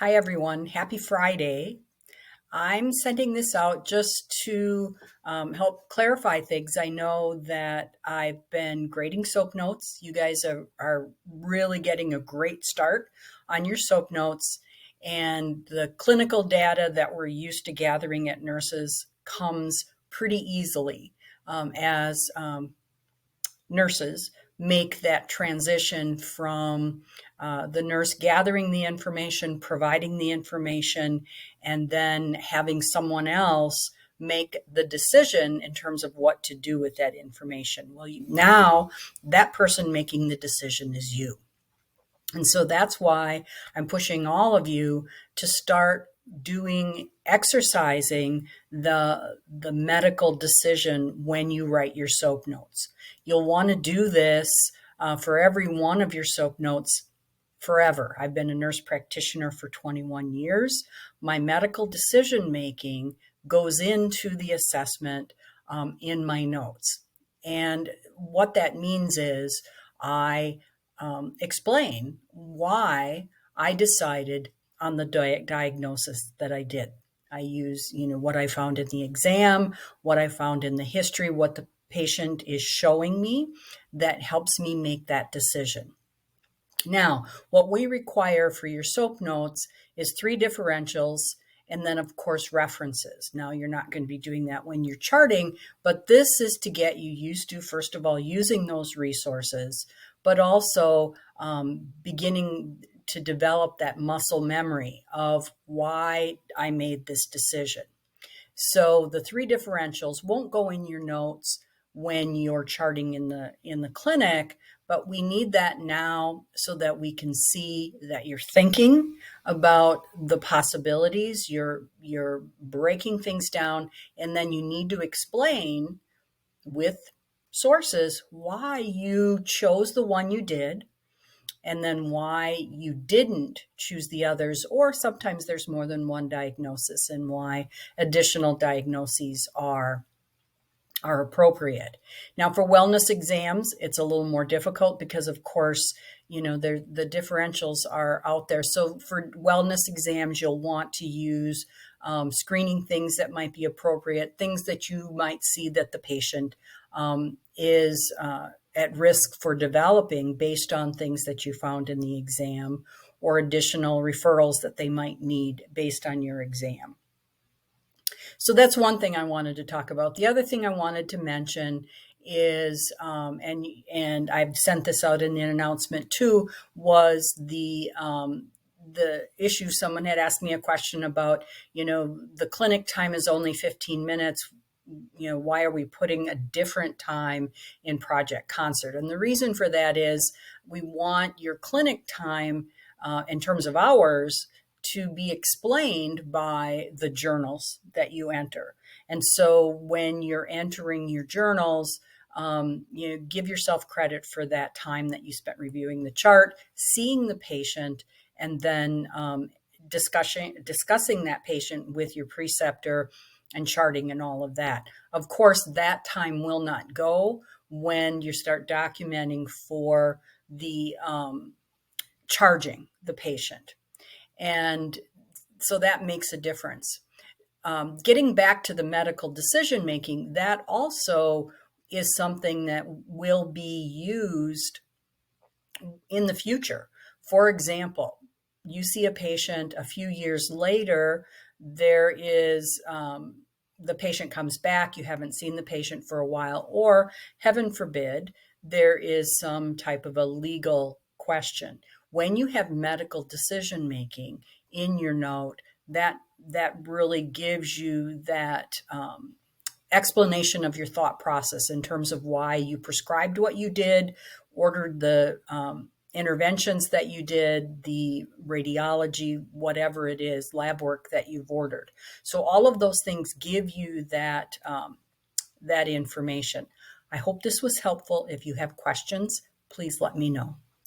Hi, everyone. Happy Friday. I'm sending this out just to help clarify things. I know that I've been grading soap notes. You guys are really getting a great start on your soap notes, and the clinical data that we're used to gathering at nurses comes pretty easily as nurses make that transition from the nurse gathering the information, providing the information, and then having someone else make the decision in terms of what to do with that information. Well, now that person making the decision is you. And so that's why I'm pushing all of you to start exercising the medical decision when you write your soap notes. You'll want to do this for every one of your soap notes forever. I've been a nurse practitioner for 21 years. My medical decision making goes into the assessment in my notes. And what that means is I explain why I decided on the diagnosis that I did. I use, what I found in the exam, what I found in the history, what the patient is showing me that helps me make that decision. Now, what we require for your SOAP notes is 3 differentials and then, of course, references. Now, you're not going to be doing that when you're charting, but this is to get you used to, first of all, using those resources, but also beginning to develop that muscle memory of why I made this decision. So the 3 differentials won't go in your notes when you're charting in the clinic, but we need that now so that we can see that you're thinking about the possibilities, you're breaking things down, and then you need to explain with sources why you chose the one you did, and then why you didn't choose the others, or sometimes there's more than one diagnosis and why additional diagnoses are appropriate. Now, for wellness exams, it's a little more difficult because, of course, the differentials are out there. So for wellness exams, you'll want to use screening things that might be appropriate, things that you might see that the patient is at risk for developing based on things that you found in the exam, or additional referrals that they might need based on your exam. So that's one thing I wanted to talk about. The other thing I wanted to mention is, and I've sent this out in an announcement too, was the issue. Someone had asked me a question about, the clinic time is only 15 minutes. Why are we putting a different time in Project Concert? And the reason for that is we want your clinic time in terms of hours to be explained by the journals that you enter. And so when you're entering your journals, give yourself credit for that time that you spent reviewing the chart, seeing the patient, and then discussing that patient with your preceptor and charting and all of that. Of course, that time will not go when you start documenting for the charging the patient. And so that makes a difference. Getting back to the medical decision making, that also is something that will be used in the future. For example, you see a patient a few years later, there is the patient comes back, you haven't seen the patient for a while, or heaven forbid, there is some type of a legal question. When you have medical decision making in your note, that really gives you that explanation of your thought process in terms of why you prescribed what you did, ordered the interventions that you did, the radiology, whatever it is, lab work that you've ordered. So all of those things give you that information. I hope this was helpful. If you have questions, please let me know.